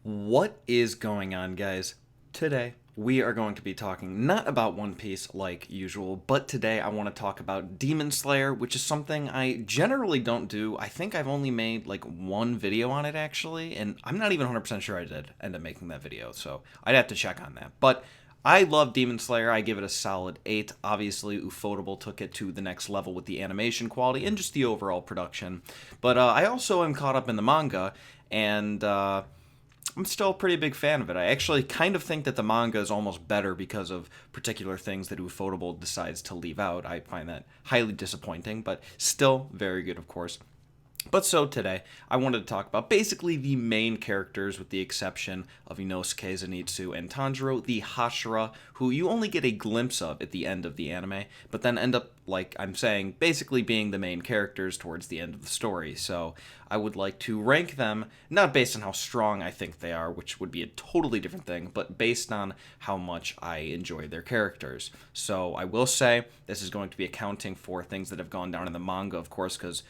What is going on, guys? Today, we are going to be talking not about One Piece like usual, but today I want to talk about Demon Slayer, which is something I generally don't do. I think I've only made like one video on it actually, and I'm not even 100% sure I did end up making that video, so I'd have to check on that. But I love Demon Slayer. I give it a solid 8. Obviously, Ufotable took it to the next level with the animation quality and just the overall production. But I also am caught up in the manga, and I'm still a pretty big fan of it. I actually kind of think that the manga is almost better because of particular things that Ufotable decides to leave out. I find that highly disappointing, but still very good, of course. But so today, I wanted to talk about basically the main characters, with the exception of Inosuke, Zenitsu, and Tanjiro, the Hashira, who you only get a glimpse of at the end of the anime, but then end up, like I'm saying, basically being the main characters towards the end of the story. So I would like to rank them, not based on how strong I think they are, which would be a totally different thing, but based on how much I enjoy their characters. So I will say, this is going to be accounting for things that have gone down in the manga, of course, because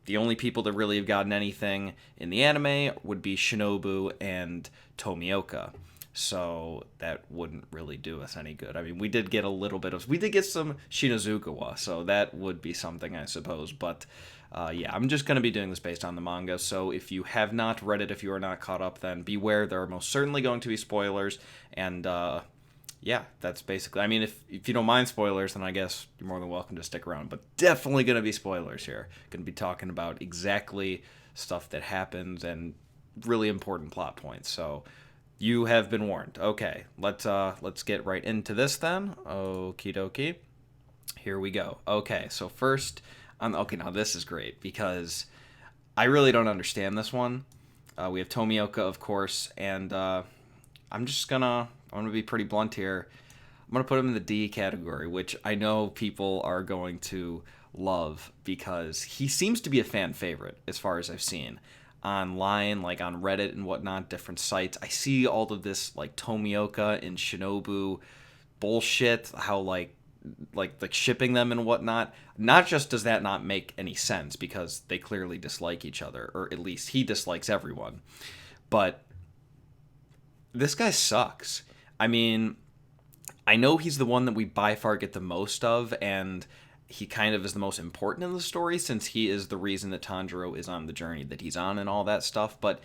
the only people that really have gotten anything in the anime would be Shinobu and Tomioka. So that wouldn't really do us any good. I mean, we did get some Shinazukawa, so that would be something, I suppose. But yeah, I'm just going to be doing this based on the manga. So if you have not read it, if you are not caught up, then beware. There are most certainly going to be spoilers, and yeah, that's basically. I mean, if you don't mind spoilers, then I guess you're more than welcome to stick around. But definitely going to be spoilers here. Going to be talking about exactly stuff that happens and really important plot points. So you have been warned. Okay, let's get right into this then. Okie dokie. Here we go. Okay, so first, okay, now this is great because I really don't understand this one. We have Tomioka, of course, and I'm gonna be pretty blunt here. I'm gonna put him in the D category, which I know people are going to love because he seems to be a fan favorite as far as I've seen online, like on Reddit and whatnot, different sites. I see all of this like Tomioka and Shinobu bullshit, how like shipping them and whatnot. Not just does that not make any sense because they clearly dislike each other, or at least he dislikes everyone, but this guy sucks. I mean, I know he's the one that we by far get the most of, and he kind of is the most important in the story since he is the reason that Tanjiro is on the journey that he's on and all that stuff. But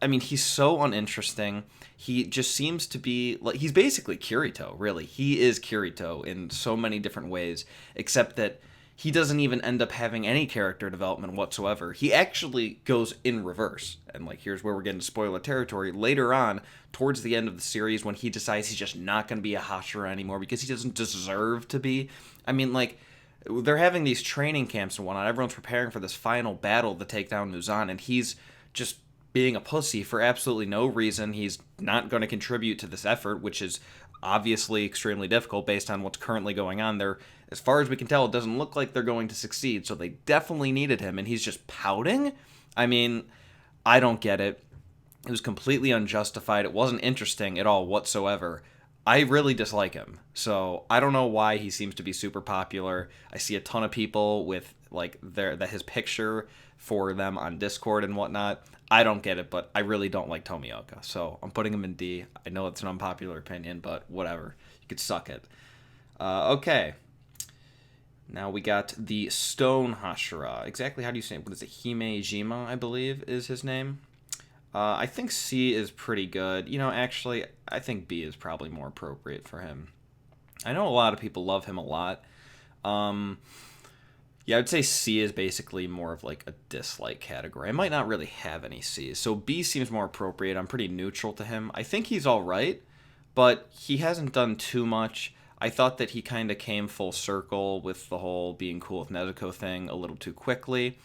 I mean, he's so uninteresting. He just seems to be like he's basically Kirito, really. He is Kirito in so many different ways, except that he doesn't even end up having any character development whatsoever. He actually goes in reverse. And like here's where we're getting spoiler territory. Later on, towards the end of the series, when he decides he's just not going to be a Hashira anymore because he doesn't deserve to be. I mean, like, they're having these training camps and whatnot. Everyone's preparing for this final battle to take down Muzan, and he's just being a pussy for absolutely no reason. He's not going to contribute to this effort, which is obviously extremely difficult based on what's currently going on there. As far as we can tell, it doesn't look like they're going to succeed, so they definitely needed him, and he's just pouting? I mean, I don't get it. It was completely unjustified. It wasn't interesting at all whatsoever. I really dislike him. So I don't know why he seems to be super popular. I see a ton of people with like his picture for them on Discord and whatnot. I don't get it, but I really don't like Tomioka. So I'm putting him in D. I know it's an unpopular opinion, but whatever. You could suck it. Okay. Now we got the Stone Hashira. Exactly how do you say it? What is it? Himejima, I believe, is his name. I think C is pretty good. You know, actually, I think B is probably more appropriate for him. I know a lot of people love him a lot. Um, yeah, I'd say C is basically more of like a dislike category. I might not really have any C's, so B seems more appropriate. I'm pretty neutral to him. I think he's all right, but he hasn't done too much. I thought that he kind of came full circle with the whole being cool with Nezuko thing a little too quickly.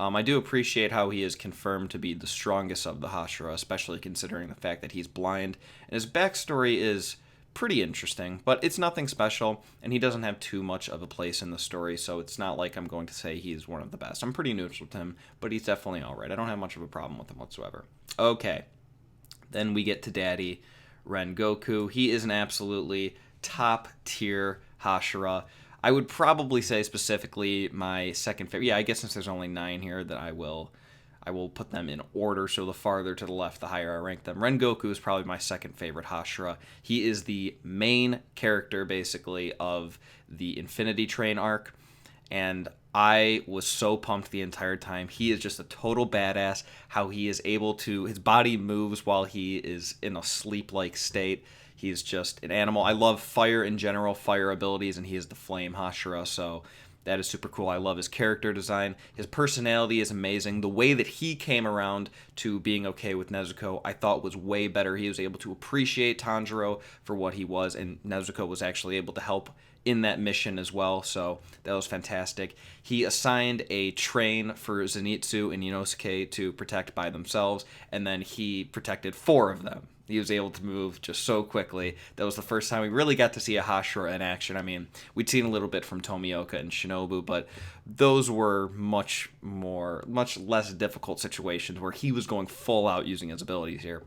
I do appreciate how he is confirmed to be the strongest of the Hashira, especially considering the fact that he's blind, and his backstory is pretty interesting, but it's nothing special, and he doesn't have too much of a place in the story, so it's not like I'm going to say he's one of the best. I'm pretty neutral to him, but he's definitely alright. I don't have much of a problem with him whatsoever. Okay, then we get to Daddy Rengoku. He is an absolutely top tier Hashira. I would probably say specifically my second favorite. Yeah, I guess since there's only 9 here, that I will I will put them in order, so the farther to the left, the higher I rank them. Rengoku is probably my second favorite Hashira. He is the main character, basically, of the Infinity Train arc, and I was so pumped the entire time. He is just a total badass. How he is able to, his body moves while he is in a sleep-like state. He's just an animal. I love fire in general, fire abilities, and he is the Flame Hashira, so that is super cool. I love his character design. His personality is amazing. The way that he came around to being okay with Nezuko, I thought was way better. He was able to appreciate Tanjiro for what he was, and Nezuko was actually able to help in that mission as well, so that was fantastic. He assigned a train for Zenitsu and Inosuke to protect by themselves, and then he protected 4 of them. He was able to move just so quickly. That was the first time we really got to see a Hashira in action. I mean, we'd seen a little bit from Tomioka and Shinobu, but those were much less difficult situations where he was going full out using his abilities here.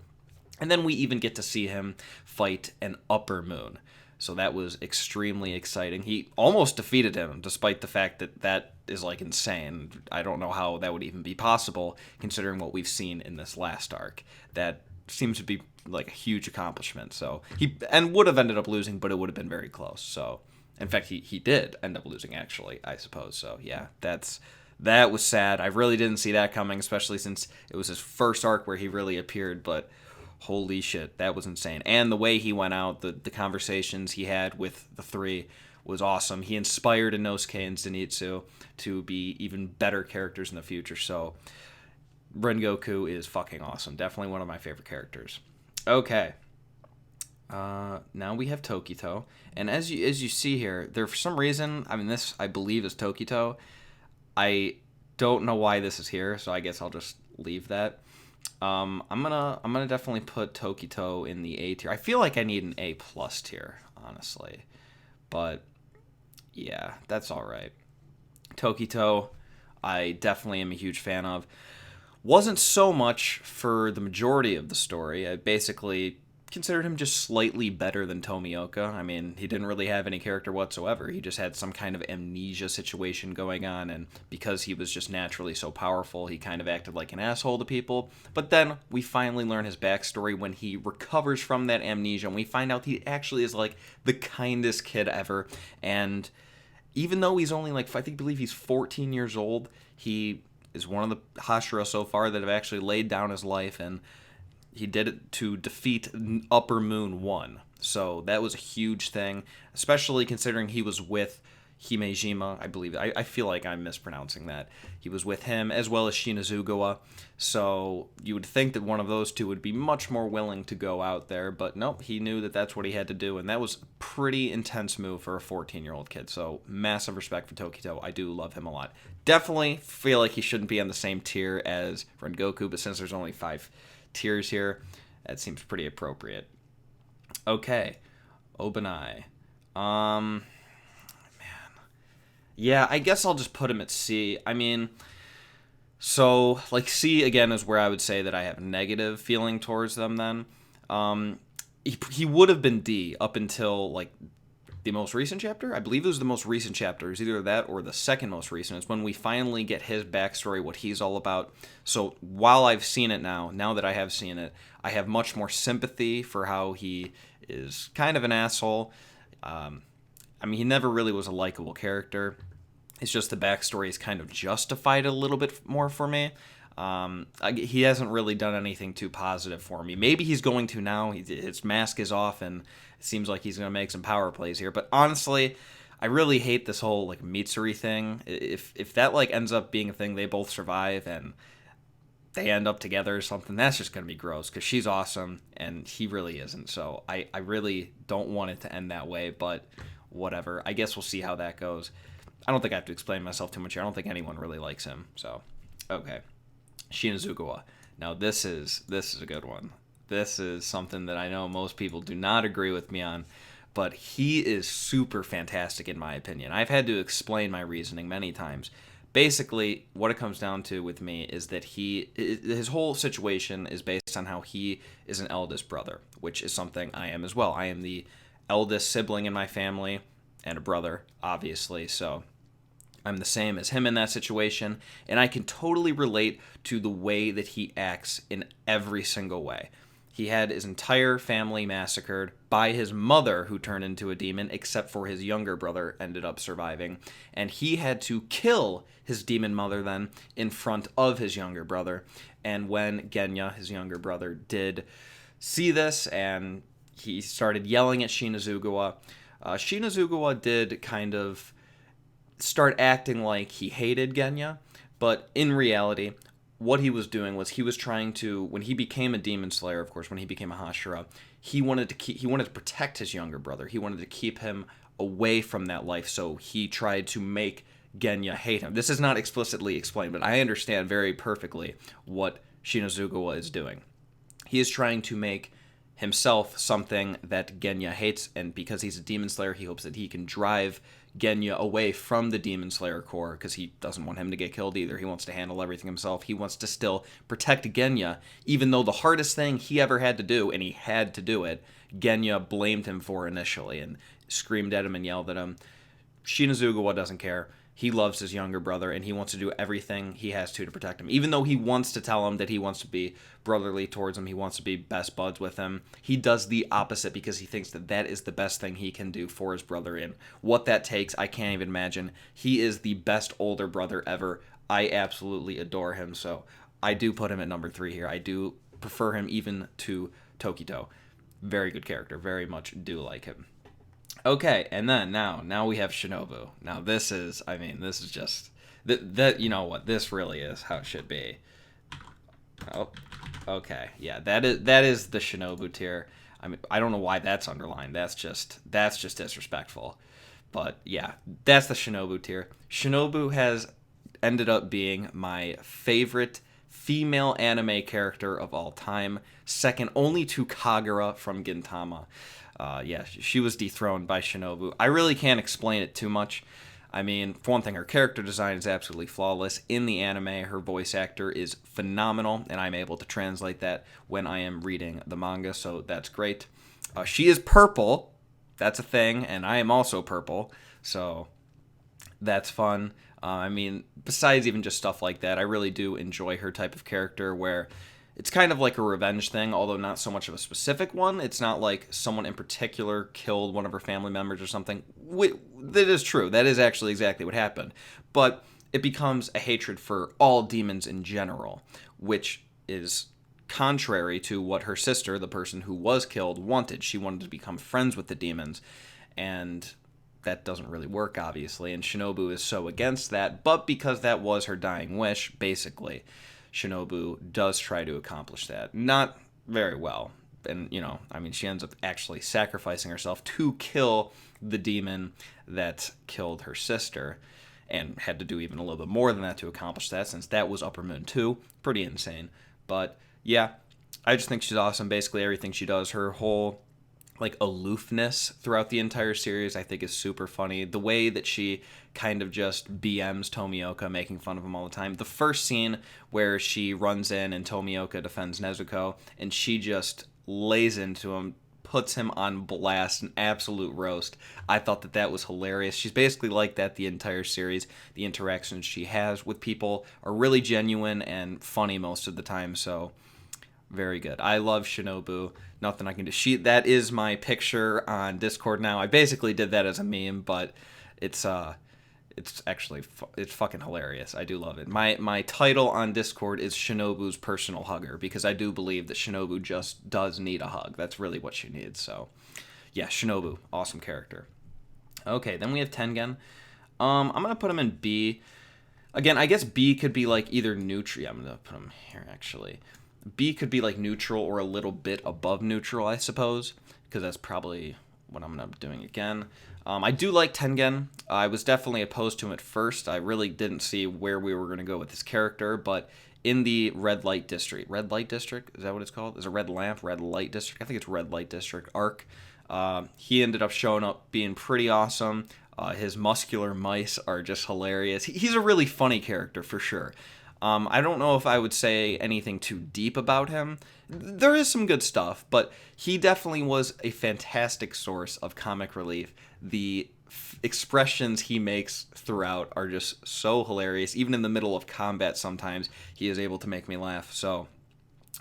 And then we even get to see him fight an Upper Moon. So that was extremely exciting. He almost defeated him, despite the fact that that is, like, insane. I don't know how that would even be possible, considering what we've seen in this last arc. That seems to be like a huge accomplishment. So he would have ended up losing, but it would have been very close. So in fact, he did end up losing, actually, I suppose. So yeah, that was sad. I really didn't see that coming, especially since it was his first arc where he really appeared. But holy shit, that was insane. And the way he went out, the conversations he had with the 3 was awesome. He inspired Inosuke and Zenitsu to be even better characters in the future. So Rengoku is fucking awesome. Definitely one of my favorite characters. Okay. Now we have Tokito. And as you see here, there for some reason, I mean, this I believe is Tokito. I don't know why this is here, so I guess I'll just leave that. I'm gonna definitely put Tokito in the A tier. I feel like I need an A plus tier, honestly. But yeah, that's all right. Tokito, I definitely am a huge fan of. Wasn't so much for the majority of the story. I basically considered him just slightly better than Tomioka. I mean, he didn't really have any character whatsoever. He just had some kind of amnesia situation going on, and because he was just naturally so powerful, he kind of acted like an asshole to people. But then we finally learn his backstory when he recovers from that amnesia, and we find out he actually is like the kindest kid ever. And even though he's only like, I believe he's 14 years old, he is one of the Hashira so far that have actually laid down his life, and he did it to defeat Upper Moon 1. So that was a huge thing, especially considering he was with Himejima, I believe. I feel like I'm mispronouncing that. He was with him as well as Shinazugawa. So you would think that one of those two would be much more willing to go out there, but nope, he knew that that's what he had to do, and that was a pretty intense move for a 14-year-old kid. So massive respect for Tokito. I do love him a lot. Definitely feel like he shouldn't be on the same tier as Rengoku, but since there's only 5 tiers here, that seems pretty appropriate. Okay, Obanai. Yeah, I guess I'll just put him at C. I mean, so, like, C, again, is where I would say that I have a negative feeling towards them then. He would have been D up until, like, the most recent chapter. I believe it was the most recent chapter. It was either that or the second most recent. It's when we finally get his backstory, what he's all about. So while I've seen it now that I have seen it, I have much more sympathy for how he is kind of an asshole. I mean, he never really was a likable character. It's just the backstory is kind of justified a little bit more for me. He hasn't really done anything too positive for me. Maybe he's going to now. His mask is off, and it seems like he's going to make some power plays here. But honestly, I really hate this whole like Mitsuri thing. If that like ends up being a thing, they both survive and they end up together or something, that's just going to be gross because she's awesome and he really isn't. So I really don't want it to end that way, but whatever. I guess we'll see how that goes. I don't think I have to explain myself too much here. I don't think anyone really likes him. So, okay. Shinazugawa. Now, this is a good one. This is something that I know most people do not agree with me on, but he is super fantastic in my opinion. I've had to explain my reasoning many times. Basically, what it comes down to with me is that his whole situation is based on how he is an eldest brother, which is something I am as well. I am the eldest sibling in my family and a brother, obviously, so I'm the same as him in that situation, and I can totally relate to the way that he acts in every single way. He had his entire family massacred by his mother, who turned into a demon, except for his younger brother ended up surviving. And he had to kill his demon mother then in front of his younger brother. And when Genya, his younger brother, did see this and he started yelling at Shinazugawa, Shinazugawa did kind of start acting like he hated Genya, but in reality, what he was doing was he was trying to, when he became a demon slayer, of course, when he became a Hashira, he wanted to protect his younger brother. He wanted to keep him away from that life, so he tried to make Genya hate him. This is not explicitly explained, but I understand very perfectly what Shinazugawa is doing. He is trying to make himself something that Genya hates, and because he's a demon slayer, he hopes that he can drive Genya away from the Demon Slayer Corps, because he doesn't want him to get killed either. He wants to handle everything himself. He wants to still protect Genya, even though the hardest thing he ever had to do, and he had to do it, Genya blamed him for initially and screamed at him and yelled at him. Shinazugawa doesn't care. He loves his younger brother, and he wants to do everything he has to protect him. Even though he wants to tell him that he wants to be brotherly towards him, he wants to be best buds with him, he does the opposite because he thinks that that is the best thing he can do for his brother. And what that takes, I can't even imagine. He is the best older brother ever. I absolutely adore him, so I do put him at number 3 here. I do prefer him even to Tokito. Very good character. Very much do like him. Okay, and then now we have Shinobu. Now this is just that you know what, this really is how it should be. Oh, okay, yeah, that is the Shinobu tier. I mean, I don't know why that's underlined. That's just disrespectful. But yeah, that's the Shinobu tier. Shinobu has ended up being my favorite female anime character of all time, second only to Kagura from Gintama. Yeah, she was dethroned by Shinobu. I really can't explain it too much. I mean, for one thing, her character design is absolutely flawless. In the anime, her voice actor is phenomenal, and I'm able to translate that when I am reading the manga, so that's great. She is purple. That's a thing, and I am also purple, so that's fun. I mean, besides even just stuff like that, I really do enjoy her type of character where it's kind of like a revenge thing, although not so much of a specific one. It's not like someone in particular killed one of her family members or something. That is true. That is actually exactly what happened. But it becomes a hatred for all demons in general, which is contrary to what her sister, the person who was killed, wanted. She wanted to become friends with the demons, and that doesn't really work, obviously, and Shinobu is so against that, but because that was her dying wish, basically, Shinobu does try to accomplish that. Not very well. And, you know, I mean, she ends up actually sacrificing herself to kill the demon that killed her sister, and had to do even a little bit more than that to accomplish that, since that was Upper Moon 2. Pretty insane. But, yeah, I just think she's awesome. Basically, everything she does, her whole like aloofness throughout the entire series, I think is super funny. The way that she kind of just BMs Tomioka, making fun of him all the time. The first scene where she runs in and Tomioka defends Nezuko, and she just lays into him, puts him on blast, an absolute roast. I thought that was hilarious. She's basically like that the entire series. The interactions she has with people are really genuine and funny most of the time, so very good. I love Shinobu. Nothing I can do. That is my picture on Discord now. I basically did that as a meme, but it's actually it's fucking hilarious. I do love it. My title on Discord is Shinobu's personal hugger, because I do believe that Shinobu just does need a hug. That's really what she needs. So, yeah, Shinobu, awesome character. Okay, then we have Tengen. I'm gonna put him in B. Again, I guess B could be like either neutral. Yeah, I'm gonna put him here actually. B could be like neutral or a little bit above neutral, I suppose, because that's probably what I'm going to be doing again. I do like Tengen. I was definitely opposed to him at first. I really didn't see where we were going to go with this character, but in the Red Light District, Red Light District, is that what it's called? Is it Red Lamp, Red Light District? I think it's Red Light District arc. He ended up showing up being pretty awesome. His muscular mice are just hilarious. He's a really funny character for sure. I don't know if I would say anything too deep about him. There is some good stuff, but he definitely was a fantastic source of comic relief. The expressions he makes throughout are just so hilarious. Even in the middle of combat, sometimes he is able to make me laugh. So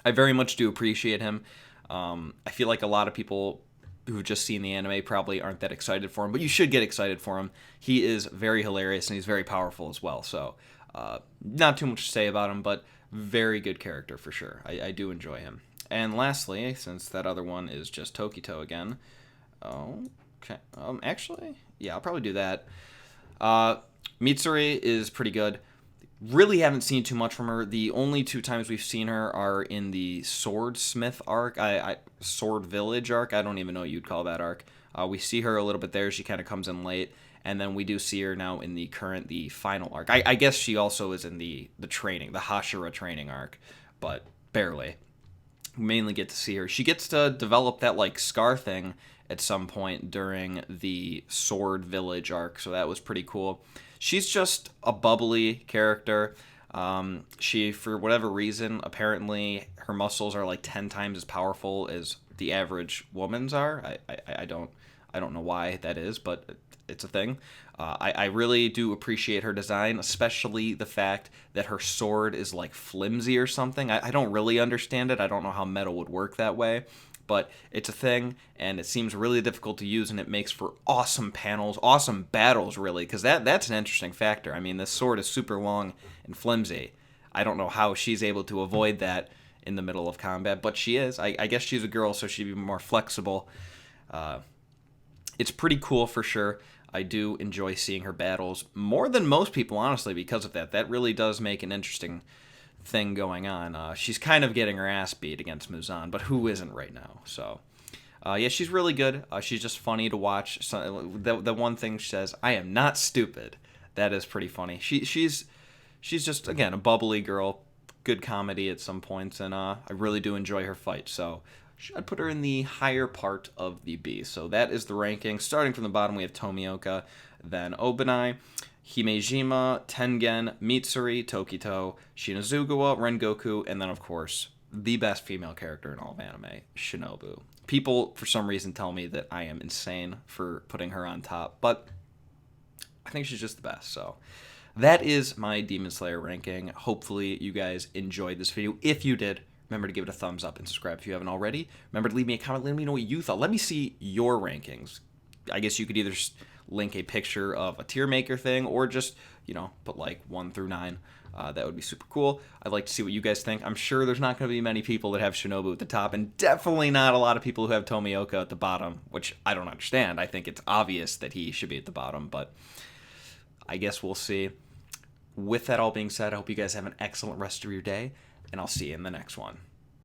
I very much do appreciate him. I feel like a lot of people who've just seen the anime probably aren't that excited for him, but you should get excited for him. He is very hilarious and he's very powerful as well. So not too much to say about him, but very good character for sure. I do enjoy him. And lastly, since that other one is just Tokito again, okay, actually, yeah, I'll probably do that. Mitsuri is pretty good. Really haven't seen too much from her. The only two times we've seen her are in the Swordsmith arc, Sword Village arc. I don't even know what you'd call that arc. We see her a little bit there. She kind of comes in late, and then we do see her now in the final arc. I guess she also is in the training, the Hashira training arc, but barely. We mainly get to see her. She gets to develop that like scar thing at some point during the Sword Village arc, so that was pretty cool. She's just a bubbly character. She, for whatever reason, apparently her muscles are like 10 times as powerful as the average woman's are. I don't know why that is, but it's a thing. I really do appreciate her design, especially the fact that her sword is like flimsy or something. I don't really understand it. I don't know how metal would work that way, but it's a thing, and it seems really difficult to use, and it makes for awesome panels, awesome battles, really, because that's an interesting factor. I mean, this sword is super long and flimsy. I don't know how she's able to avoid that in the middle of combat, but she is. I guess she's a girl, so she'd be more flexible. It's pretty cool for sure. I do enjoy seeing her battles more than most people, honestly, because of that. That really does make an interesting thing going on. She's kind of getting her ass beat against Muzan, but who isn't right now? So, yeah, she's really good. She's just funny to watch. So, the one thing she says, "I am not stupid." That is pretty funny. She's just, again, a bubbly girl, good comedy at some points, and I really do enjoy her fight. So I'd put her in the higher part of the B. So that is the ranking. Starting from the bottom, we have Tomioka, then Obanai, Himejima, Tengen, Mitsuri, Tokito, Shinazugawa, Rengoku, and then, of course, the best female character in all of anime, Shinobu. People, for some reason, tell me that I am insane for putting her on top, but I think she's just the best. So that is my Demon Slayer ranking. Hopefully you guys enjoyed this video. If you did, remember to give it a thumbs up and subscribe if you haven't already. Remember to leave me a comment. Let me know what you thought. Let me see your rankings. I guess you could either link a picture of a tier maker thing or just, put like 1 through 9. That would be super cool. I'd like to see what you guys think. I'm sure there's not going to be many people that have Shinobu at the top, and definitely not a lot of people who have Tomioka at the bottom, which I don't understand. I think it's obvious that he should be at the bottom, but I guess we'll see. With that all being said, I hope you guys have an excellent rest of your day, and I'll see you in the next one.